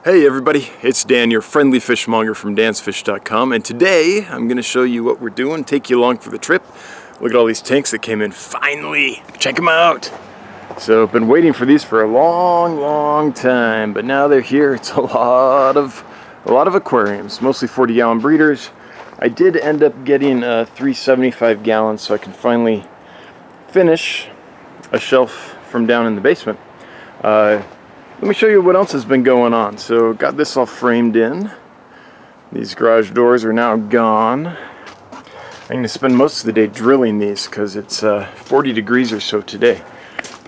Hey everybody, it's Dan, your friendly fishmonger from dansfish.com, and today I'm going to show you what we're doing, take you along for the trip. Look at all these tanks that came in, finally! Check them out! So I've been waiting for these for a long time, but now they're here. It's a lot of aquariums, mostly 40-gallon breeders. I did end up getting 375 gallons so I can finally finish a shelf from down in the basement. Let me show you what else has been going on. So got this all framed in. These garage doors are now gone. I'm going to spend most of the day drilling these because it's 40 degrees or so today,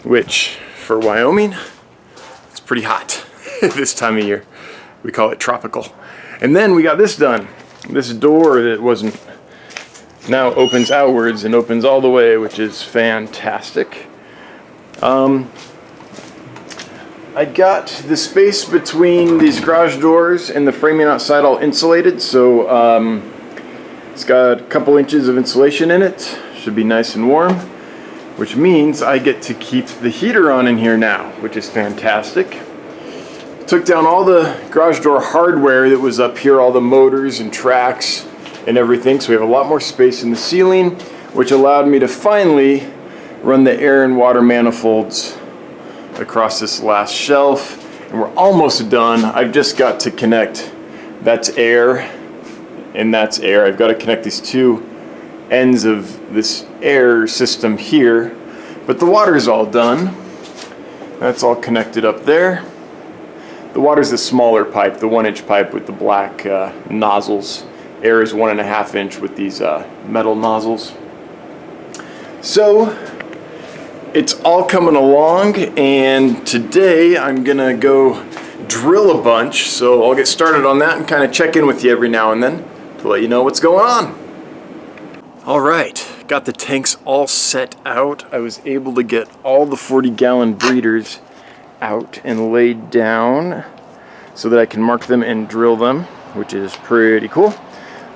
which for Wyoming, it's pretty hot this time of year. We call it tropical. And then we got this done. This door that wasn't, now opens outwards and opens all the way, which is fantastic. I got the space between these garage doors and the framing outside all insulated, so it's got a couple inches of insulation in it. Should be nice and warm, which means I get to keep the heater on in here now, which is fantastic. Took down all the garage door hardware that was up here, all the motors and tracks and everything, so we have a lot more space in the ceiling, which allowed me to finally run the air and water manifolds across this last shelf, and we're almost done. I've just got to connect, that's air and that's air. I've got to connect these two ends of this air system here, but the water's all done. That's all connected up there. The water's the smaller pipe, the 1-inch pipe with the black nozzles. Air is 1.5 inch with these metal nozzles. So it's all coming along, and today I'm gonna go drill a bunch, so I'll get started on that and kind of check in with you every now and then to let you know what's going on. Alright, got the tanks all set out. I was able to get all the 40-gallon breeders out and laid down so that I can mark them and drill them, which is pretty cool.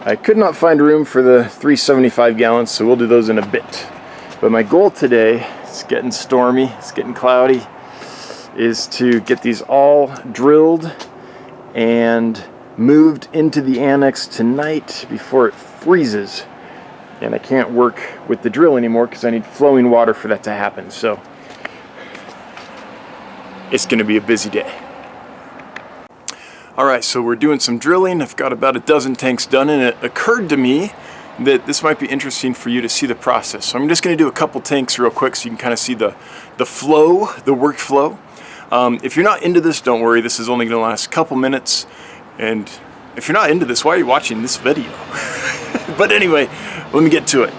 I could not find room for the 375 gallons, so we'll do those in a bit. But my goal today, it's getting stormy, it's getting cloudy, is to get these all drilled and moved into the annex tonight before it freezes. And I can't work with the drill anymore because I need flowing water for that to happen. So it's going to be a busy day. Alright, so we're doing some drilling. I've got about a dozen tanks done, and it occurred to me that this might be interesting for you to see the process. So I'm just going to do a couple tanks real quick so you can kind of see the flow, the workflow. If you're not into this, don't worry. This is only going to last a couple minutes. And if you're not into this, why are you watching this video? But anyway, let me get to it.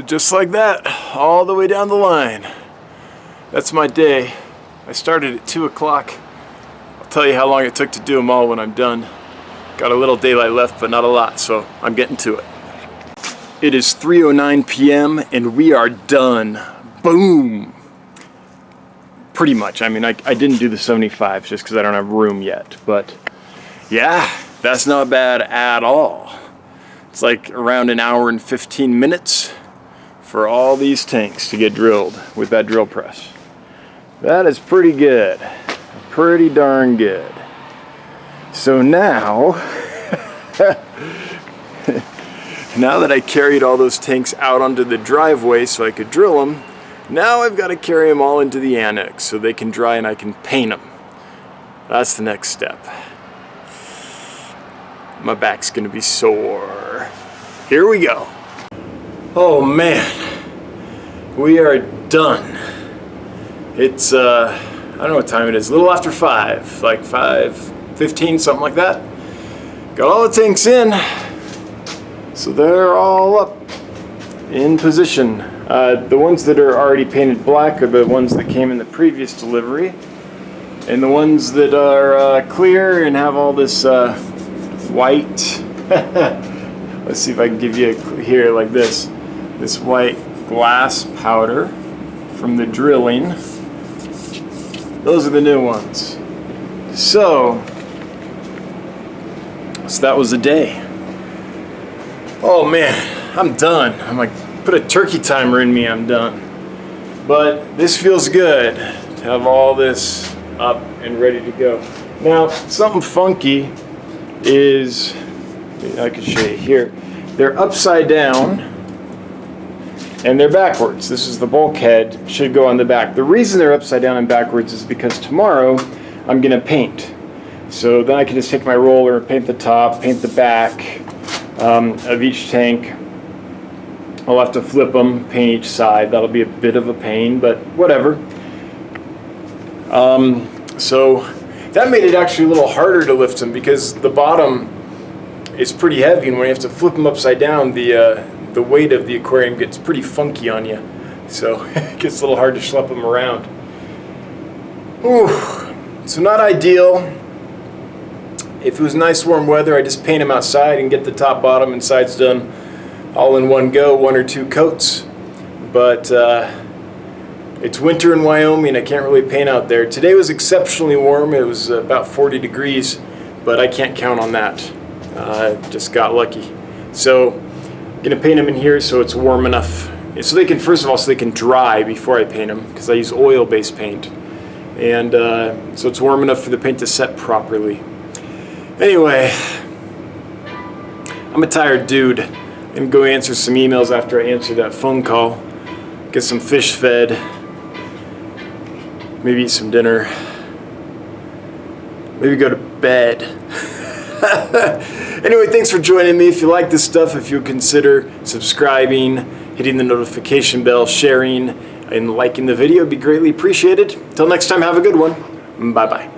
just like that, all the way down the line. That's my day. I started at 2 o'clock. I'll tell you how long it took to do them all when I'm done. Got a little daylight left, but not a lot, so I'm getting to it. It is 3:09 p.m. and we are done. Boom! Pretty much. I mean, I didn't do the 75s just because I don't have room yet, but yeah, that's not bad at all. It's like around an hour and 15 minutes for all these tanks to get drilled with that drill press. That is pretty good. Pretty darn good. So now, now that I carried all those tanks out onto the driveway so I could drill them, now I've got to carry them all into the annex so they can dry and I can paint them. That's the next step. My back's gonna be sore. Here we go. Oh man, we are done. It's, I don't know what time it is, a little after 5, like 5:15, something like that. Got all the tanks in, so they're all up in position. The ones that are already painted black are the ones that came in the previous delivery. And the ones that are clear and have all this white, let's see if I can give you here like this white glass powder from the drilling. Those are the new ones. So that was the day. Oh man, I'm done. I'm like, put a turkey timer in me, I'm done. But this feels good to have all this up and ready to go. Now, something funky is, I can show you here, they're upside down and they're backwards. This is the bulkhead, should go on the back. The reason they're upside down and backwards is because tomorrow I'm gonna paint. So then I can just take my roller, paint the top, paint the back of each tank. I'll have to flip them, paint each side. That'll be a bit of a pain, but whatever. So that made it actually a little harder to lift them because the bottom is pretty heavy, and when you have to flip them upside down, the weight of the aquarium gets pretty funky on you. So it gets a little hard to schlep them around. Ooh, so not ideal. If it was nice warm weather, I just paint them outside and get the top, bottom, and sides done all in one go, 1 or 2 coats. But it's winter in Wyoming, I can't really paint out there. Today was exceptionally warm, it was about 40 degrees, but I can't count on that. Just got lucky. So I'm gonna paint them in here so it's warm enough. So they can, first of all, so they can dry before I paint them, because I use oil-based paint. And so it's warm enough for the paint to set properly. Anyway, I'm a tired dude. I'm gonna go answer some emails after I answer that phone call. Get some fish fed. Maybe eat some dinner. Maybe go to bed. Anyway, thanks for joining me. If you like this stuff, if you consider subscribing, hitting the notification bell, sharing, and liking the video, it'd be greatly appreciated. Till next time, have a good one. Bye-bye.